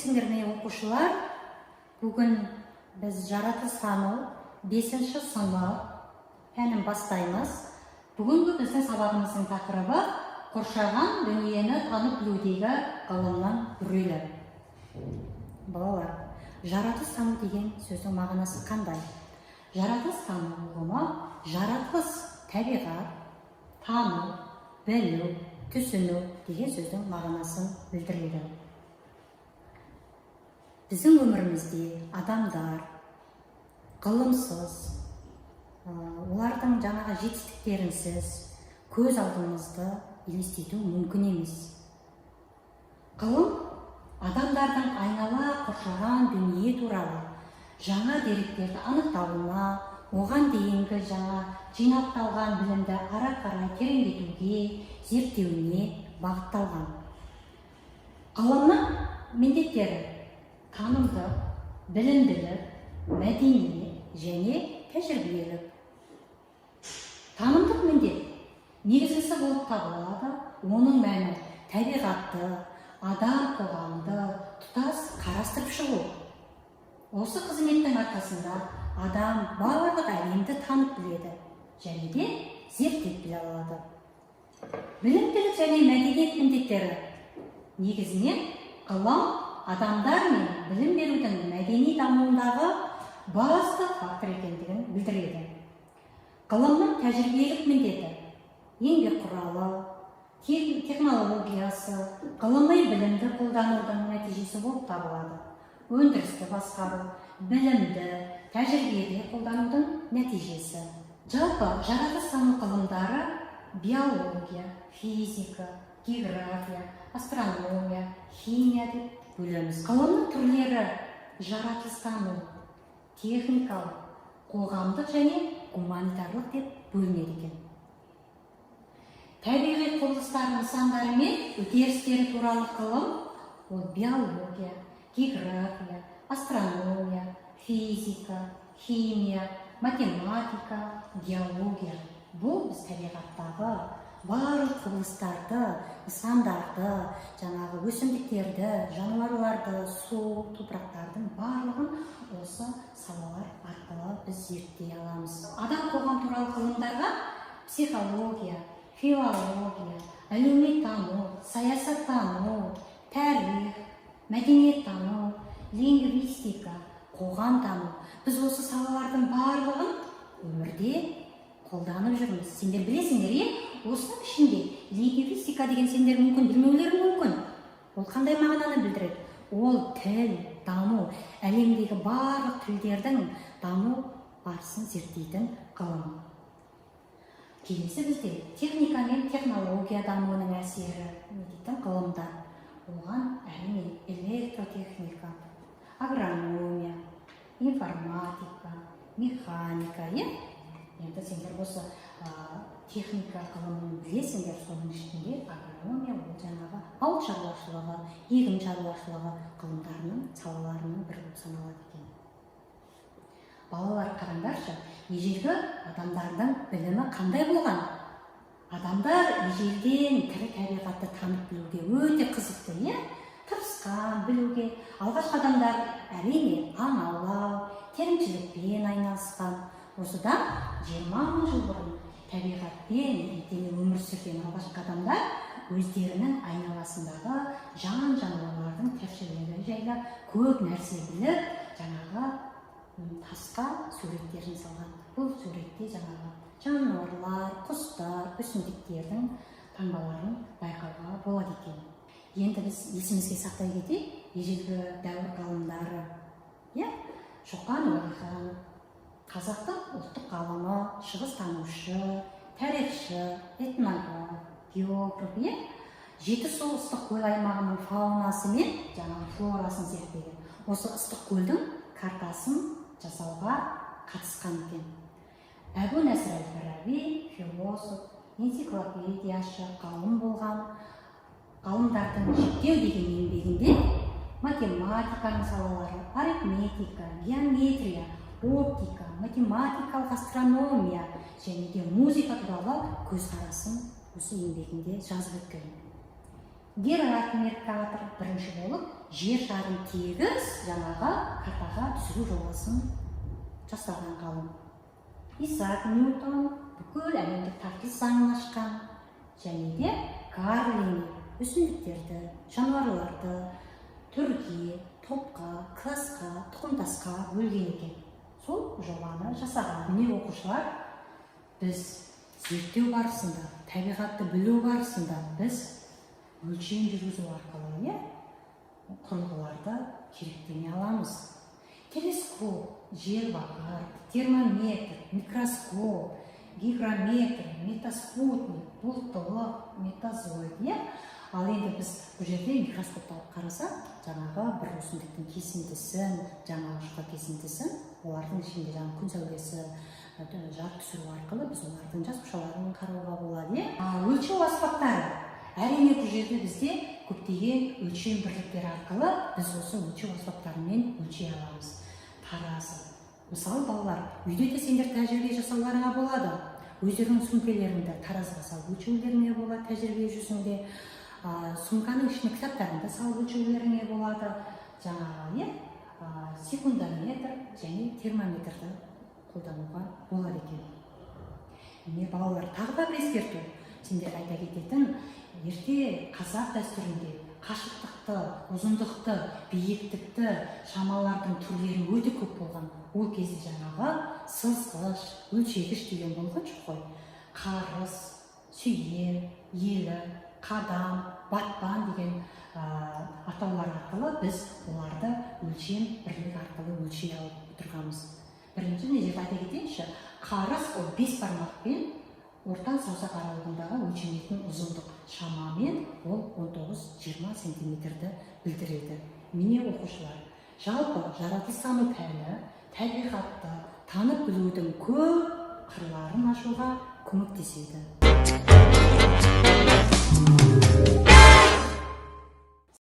білесіңдер ме, оқушылар, бүгін біз жаратылыстану 5-ші сынып пәнін бастаймыз. Бүгінгі біздің сабағымыздың тақырыбы қоршаған дүниені танып білудегі ғылымнан үрелі. Балалар, жаратылыстану деген сөздің мағынасы қандай? Жаратылыстану ұғымы жаратылыс, табиғат, тану, білу, түсіну деген сөздің мағынасын білдіреді. Біздің өмірімізде адамдар ғылымсыз, олардың жаңағы жетістіктерінсіз көз алдымызды елестету мүмкін емес. Ғылым адамдардың айнала қоршаған дүние туралы жаңа деректерді анықтауына, оған дейінгі жаңа жинақталған білімді ары қарай тереңдетуге, зерттеуіне бағытталған. Ғылымның міндеттері танымдық, білімділік, мәдениет және тәжірибелік. Танымдық міндет негізгісі болып табылады, оның мәні табиғатты, адам қоғамды тұтас қарастырып шығу. Осы қызметтің арқасында адам барлық әлемді танып біледі және де зерттеп біле алады. Білімділік және мәдениет міндеттері негізінен ғылым адамдар мен білім берудің мәдени дамуындағы басты фактор екендігін білдіреді. Ғылымның тәжірибелік міндеті еңбек құралы, технологиясы, ғылыми білімді қолданудың нәтижесі болып табылады. Өндірісті басқару, білімді тәжірибеде қолданудың нәтижесі. Жалпы жаратылыстану ғылымдары биология, физика, география, астрономия, химия деп бөлеміз. Ғылымның түрлері жаратылыстану, техникалық, қоғамдық және гуманитарлық деп бөлінеді екен. Табиғи құбылыстар нысандары мен үдерістері туралы ғылым ол биология, география, астрономия, физика, химия, математика, геология. Бұл біз табиғаттағы барлық құбылыстарды, нысандарды, жаңағы өсімдіктерді, жануарларды, су, топырақтардың барлығын осы салалар арқылы біз зерттей аламыз. Адам қоғам туралы ғылымдарға психология, филология, әлеуметтану, саясаттану, тарих, мәдениеттану, лингвистика, қоғамтану. Біз осы салалардың барлығын өмірде қолданып жүрміз. Сендер білесіңдер, осының ішінде лингвистика деген сендер мүмкін білмеулері мүмкін. Ол қандай мағынаны білдіреді? Ол тіл, даму, әлемдегі барлық тілдердің даму барысын зерттейтін ғылым. Келесі бізде техника мен технология дамуының әсері дейтін ғылымдар. Оған әрине электротехника, агрономия, информатика, механика, енді сендер осы техника ғылымын білесіңдер, соның ішінде агрономия ол жаңағы ауыл шаруашылығы, егін шаруашылығы ғылымдарының салаларының бірі болып саналады екен. Балалар, қараңдаршы, ежелгі адамдардың білімі қандай болған? Адамдар ежелден тірі табиғатты танып білуге өте қызықты, тырысқан білуге. Алғашқы адамдар әрине аң аулау, терімшілікпен айналысқан. Осыдан 20 мың жыл бұрын табиғатпен етене өмір сүрген алғашқы адамдар өздерінің айналасындағы жан-жануарлардың тіршілігі жайлы көп нәрсе біліп, жаңағы тасқа суреттерін салған. Бұл суретте жаңағы жануарлар, құстар, өсімдіктердің таңбаларын байқауға болады екен. Енді біз есімізге сақтай кетейік, ежелгі дәуір ғалымдары, Шоқан Уәлиханов, қазақтың ұлттық ғалымы, шығыстанушы, тарихшы, этнограф, географ, Жетісу ыстық көл аймағының фаунасы мен жаңағы флорасын зерттеген. Осы ыстық көлдің картасын жасауға қатысқан екен. Әбу-Насыр әл-Фараби, философ, энциклопедияшы, ғалым болған. Ғалымдардың жіктеу деген еңбегінде математиканың салалары, арифметика, геометрия, оптика, математикалық астрономия және де музыка туралы көзқарасын осы еңбегінде жазып өткен. Герат Меркатор бірінші болып жер шарын тегіс жаңағы картаға түсіру жобасын жасаған ғалым. Исаак Ньютон бүкіл әлемдік тартылыс заңын ашқан, және де Гарлини өсімдіктерді, жануарларды түрге, топқа, классқа, тұқымдасқа бөлген екен. Сол жобаны жасаған. Міне оқушылар, біз зерттеу барысында, табиғатты білу барысында біз өлшем жүргізу арқылы құрылғыларды керектене аламыз. Телескоп, жер бағар, термометр, микроскоп, гигрометр, метаспутник, бұлттылық, метазоид. Ал енді біз бұл жерде микроскопта қарасақ, жаңағы бір өсімдіктің кесіндісін, жаңағы жұқа кесіндісін, олардың ішінде жаңағы күн сәулесі жарық түсіру арқылы біз олардың жасушаларын қарауға болады. Өлшеу аспаптары. Әрине бұл жерде бізде көптеген өлшем бірліктері арқылы біз осы өлшеу аспаптарымен өлшей аламыз. Таразы. Мысалы, балалар, үйде де сендер тәжірибе жасауларыңа болады. Өздерінің сөмкелеріңді таразыға салып өлшеулеріңе болады, тәжірибе жүзінде. Сумканың ішіне кітаптарыңды салып өлшеулеріңе болады. Жаңағы секундометр және термометрді қолдануға болады екен. Міне балалар, тағы да бір ескерту. Сендер айта кететін, ерте қазақ дәстүрінде қашықтықты, ұзындықты, биіктікті шамалардың түрлері өте көп болған. Ол кезде жаңағы сызғыш, өлшегіш деген болған жоқ қой. Қарыс, сүйен, елі, қадам, батпан деген атаулар арқылы біз оларды өлшем бірлік арқылы өлшей алып отырғанбыз. Бірінші жерде айта кетейінші, қарыс ол 5 бармақпен ортан саусақ аралығындағы өлшенетін ұзындық, шамамен ол 19-20 сантиметрді білдіреді. Міне оқушылар, жалпы жаратылыстану пәні табиғатты танып білудің көп қырларын ашуға көмектеседі.